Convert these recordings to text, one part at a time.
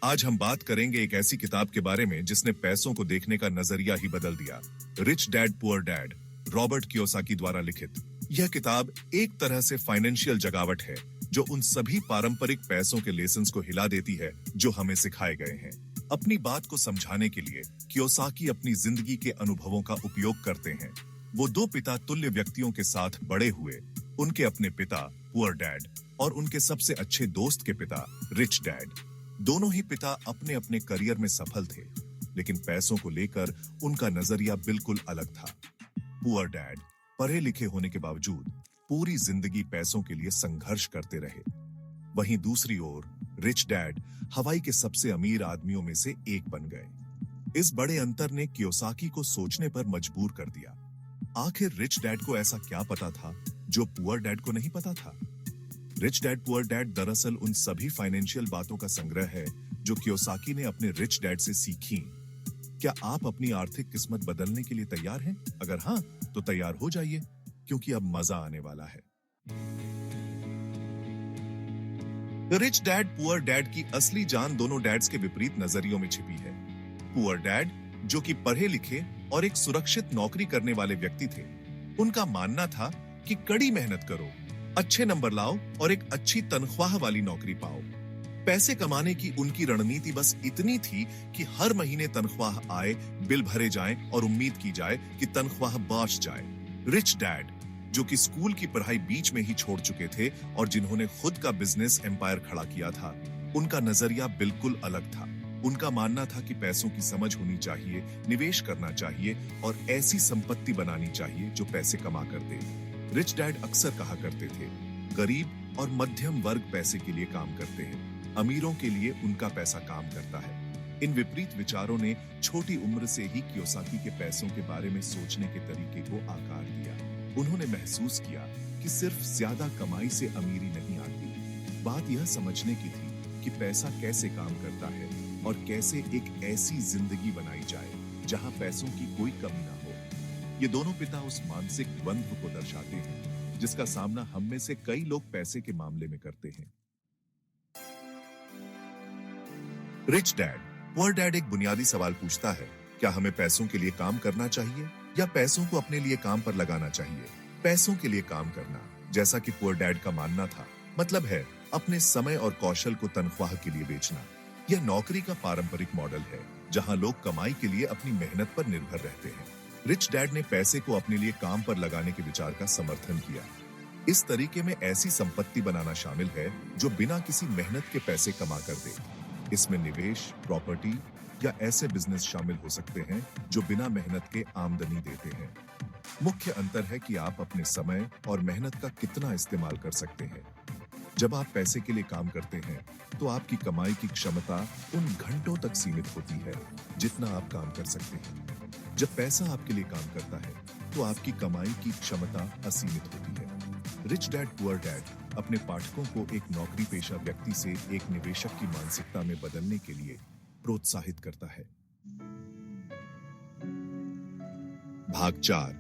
आज हम बात करेंगे एक ऐसी किताब के बारे में जिसने पैसों को देखने का नजरिया ही बदल दिया। Rich dad poor dad, Robert Kiyosaki द्वारा लिखित। यह किताब एक तरह से फाइनेंशियल जगावट है जो उन सभी पारंपरिक पैसों के लेसन्स को हिला देती है जो हमें सिखाए गए हैं। अपनी बात को समझाने के लिए कियोसाकी अपनी जिंदगी के अनुभवों का उपयोग करते हैं। वो दो पिता तुल्य व्यक्तियों के साथ बड़े हुए, उनके अपने पिता पुअर डैड और उनके सबसे अच्छे दोस्त के पिता रिच डैड। दोनों ही पिता अपने अपने करियर में सफल थे, लेकिन पैसों को लेकर उनका नजरिया बिल्कुल अलग था। पुअर डैड पढ़े लिखे होने के बावजूद पूरी जिंदगी पैसों के लिए संघर्ष करते रहे। वहीं दूसरी ओर रिच डैड हवाई के सबसे अमीर आदमियों में से एक बन गए। इस बड़े अंतर ने कियोसाकी को सोचने पर मजबूर कर दिया। आखिर रिच डैड को ऐसा क्या पता था जो पुअर डैड को नहीं पता था? रिच डैड पुअर डैड दरअसल उन सभी फाइनेंशियल बातों का संग्रह है जो कियोसाकी ने अपने रिच डैड से सीखी। क्या आप अपनी आर्थिक किस्मत बदलने के लिए तैयार हैं? अगर हाँ, तो तैयार हो जाइए, क्योंकि अब मजा आने वाला है। रिच डैड पुअर डैड की असली जान दोनों डैड्स के विपरीत नजरियों में छिपी है। पुअर डैड, जो कि पढ़े लिखे और एक सुरक्षित नौकरी करने वाले व्यक्ति थे, उनका मानना था कि कड़ी मेहनत करो, अच्छे नंबर लाओ और एक अच्छी तनख्वाह वाली नौकरी पाओ। पैसे कमाने की उनकी रणनीति बस इतनी थी कि हर महीने तनख्वाह आए, बिल भरे जाएं और उम्मीद की जाए कि तनख्वाह बच जाए। रिच डैड, जो कि स्कूल की पढ़ाई बीच में ही छोड़ चुके थे और जिन्होंने खुद का बिजनेस एम्पायर खड़ा किया था, उनका नजरिया बिल्कुल अलग था। उनका मानना था कि पैसों की समझ होनी चाहिए, निवेश करना चाहिए और ऐसी संपत्ति बनानी चाहिए जो पैसे कमा कर दे। रिच डैड अक्सर कहा करते थे, गरीब और मध्यम वर्ग पैसे के लिए काम करते हैं, अमीरों के लिए उनका पैसा काम करता है। इन विपरीत विचारों ने छोटी उम्र से ही कियोसाकी के पैसों के बारे में सोचने के तरीके को आकार दिया। उन्होंने महसूस किया कि सिर्फ ज्यादा कमाई से अमीरी नहीं आती। बात यह समझने की थी कि पैसा कैसे काम करता है और कैसे एक ऐसी जिंदगी बनाई जाए जहां पैसों की कोई कमी ना हो। ये दोनों पिता उस मानसिक द्वंद्व को दर्शाते हैं जिसका सामना हम में से कई लोग पैसे के मामले में करते हैं। रिच डैड पुअर डैड एक बुनियादी सवाल पूछता है, क्या हमें पैसों के लिए काम करना चाहिए या पैसों को अपने लिए काम पर लगाना चाहिए? पैसों के लिए काम करना, जैसा कि पुअर डैड का मानना था, मतलब है अपने समय और कौशल को तनख्वाह के लिए बेचना। यह नौकरी का पारंपरिक मॉडल है जहां लोग कमाई के लिए अपनी मेहनत पर निर्भर रहते हैं। रिच डैड ने पैसे को अपने लिए काम पर लगाने के विचार का समर्थन किया। इस तरीके में ऐसी संपत्ति बनाना शामिल है जो बिना किसी मेहनत के पैसे कमा कर दे। इसमें निवेश, प्रॉपर्टी या ऐसे बिजनेस शामिल हो सकते हैं जो बिना मेहनत के आमदनी देते हैं। मुख्य अंतर है कि आप अपने समय और मेहनत का कितना इस्तेमाल कर सकते हैं। जब आप पैसे के लिए काम करते हैं तो आपकी कमाई की क्षमता उन घंटों तक सीमित होती है जितना आप काम कर सकते हैं। जब पैसा आपके लिए काम करता है तो आपकी कमाई की क्षमता असीमित होती है। रिच डैड पुअर डैड अपने पाठकों को एक नौकरी पेशा व्यक्ति से एक निवेशक की मानसिकता में बदलने के लिए प्रोत्साहित करता है। भाग 4,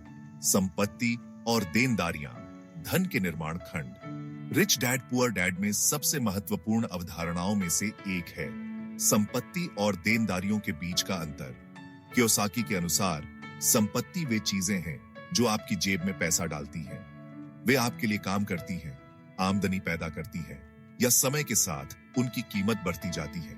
संपत्ति और देनदारियां, धन के निर्माण खंड। रिच डैड पुअर डैड में सबसे महत्वपूर्ण अवधारणाओं में से एक है संपत्ति और देनदारियों के बीच का अंतर। कियोसाकी के अनुसार संपत्ति वे चीजें हैं जो आपकी जेब में पैसा डालती हैं। वे आपके लिए काम करती हैं, आमदनी पैदा करती हैं या समय के साथ उनकी कीमत बढ़ती जाती है।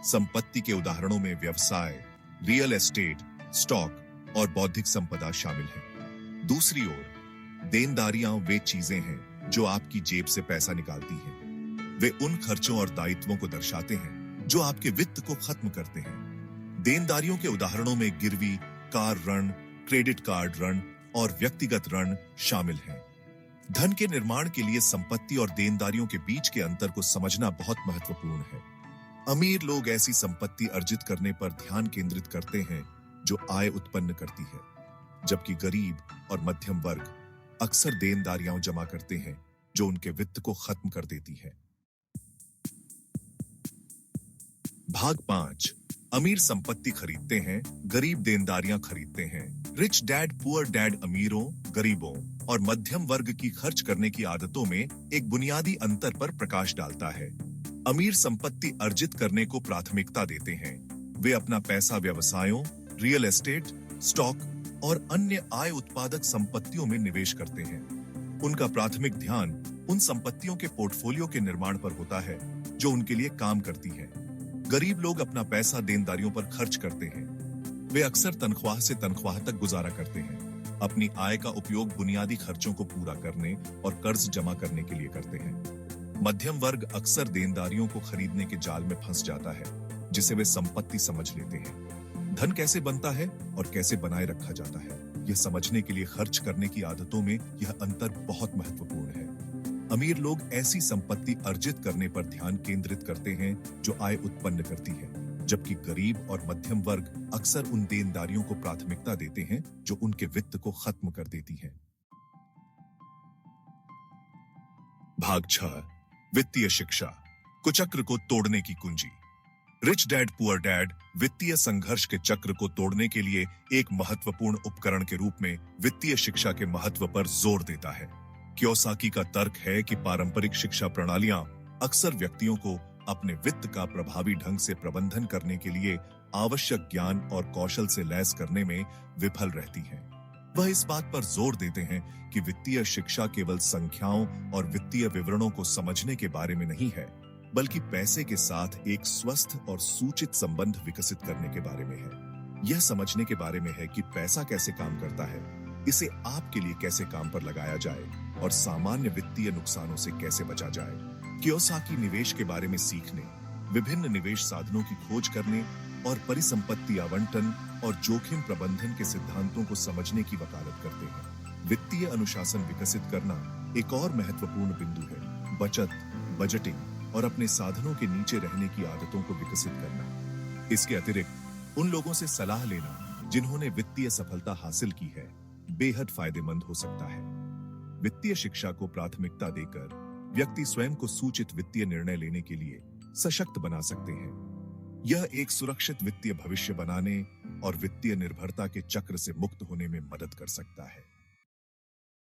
संपत्ति के उदाहरणों में व्यवसाय, रियल एस्टेट, स्टॉक और बौद्धिक संपदा शामिल है। दूसरी ओर देनदारियां वे चीजें हैं जो आपकी जेब से पैसा निकालती हैं। वे उन खर्चों और दायित्वों को दर्शाते हैं जो आपके वित्त को खत्म करते हैं। देनदारियों के उदाहरणों में गिरवी, कार ऋण, क्रेडिट कार्ड ऋण और व्यक्तिगत ऋण शामिल हैं। धन के निर्माण के लिए संपत्ति और देनदारियों के बीच के अंतर को समझना बहुत महत्वपूर्ण है। अमीर लोग ऐसी संपत्ति अर्जित करने पर ध्यान केंद्रित करते हैं जो आय उत्पन्न करती है, जबकि गरीब और मध्यम वर्ग अक्सर देनदारियां जमा करते हैं जो उनके वित्त को खत्म कर देती है। भाग 5, अमीर संपत्ति खरीदते हैं, गरीब देनदारियां खरीदते हैं। रिच डैड पुअर डैड अमीरों, गरीबों और मध्यम वर्ग की खर्च करने की आदतों में एक बुनियादी अंतर पर प्रकाश डालता है। अमीर संपत्ति अर्जित करने को प्राथमिकता देते हैं। वे अपना पैसा व्यवसायों, रियल एस्टेट, स्टॉक और अन्य आय उत्पादक संपत्तियों में निवेश करते हैं। उनका प्राथमिक ध्यान उन संपत्तियों के पोर्टफोलियो के निर्माण पर होता है जो उनके लिए काम करती हैं। गरीब लोग अपना पैसा देनदारियों पर खर्च करते हैं। वे अक्सर तनख्वाह से तनख्वाह तक गुजारा करते हैं। अपनी आय का उपयोग बुनियादी खर्चों को पूरा करने और कर्ज जमा करने के लिए करते हैं। मध्यम वर्ग अक्सर देनदारियों को खरीदने के जाल में फंस जाता है, जिसे वे संपत्ति समझ लेते हैं। धन कैसे बनता है और कैसे बनाए रखा जाता है, यह समझने के लिए खर्च करने की आदतों में यह अंतर बहुत महत्वपूर्ण है। अमीर लोग ऐसी संपत्ति अर्जित करने पर ध्यान केंद्रित करते हैं जो आय उत्पन्न करती है, जबकि गरीब और मध्यम वर्ग अक्सर उन देनदारियों को प्राथमिकता देते हैं जो उनके वित्त को खत्म कर देती हैं। भाग 6, वित्तीय शिक्षा, कुचक्र को तोड़ने की कुंजी। रिच डैड पुअर डैड वित्तीय संघर्ष के चक्र को तोड़ने के लिए एक महत्वपूर्ण उपकरण के रूप में वित्तीय शिक्षा के महत्व पर जोर देता है। कियोसाकी का तर्क है कि पारंपरिक शिक्षा प्रणालियां अक्सर व्यक्तियों को अपने वित्त का प्रभावी ढंग से प्रबंधन करने के लिए आवश्यक ज्ञान और कौशल से लैस करने में विफल रहती हैं। वह इस बात पर जोर देते हैं कि वित्तीय शिक्षा केवल संख्याओं और वित्तीय विवरणों को समझने के बारे में नहीं है, बल्कि पैसे के साथ एक स्वस्थ और सूचित संबंध विकसित करने के बारे में है। यह समझने के बारे में है कि पैसा कैसे काम करता है, इसे आपके लिए कैसे काम पर लगाया जाए और सामान्य वित्तीय नुकसानों से कैसे बचा जाए। कियोसाकी निवेश के बारे में सीखने, विभिन्न निवेश साधनों की खोज करने और परिसंपत्ति आवंटन और जोखिम प्रबंधन के सिद्धांतों को समझने की वकालत करते हैं। वित्तीय अनुशासन विकसित करना एक और महत्वपूर्ण बिंदु है। बचत, बजटिंग और अपने साधनों के नीचे रहने की आदतों को विकसित करना। इसके अतिरिक्त उन लोगों से सलाह लेना जिन्होंने वित्तीय सफलता हासिल की है, बेहद फायदेमंद हो सकता है। वित्तीय शिक्षा को प्राथमिकता देकर व्यक्ति स्वयं को सूचित वित्तीय निर्णय लेने के लिए सशक्त बना सकते हैं। यह एक सुरक्षित वित्तीय भविष्य बनाने और वित्तीय निर्भरता के चक्र से मुक्त होने में मदद कर सकता है।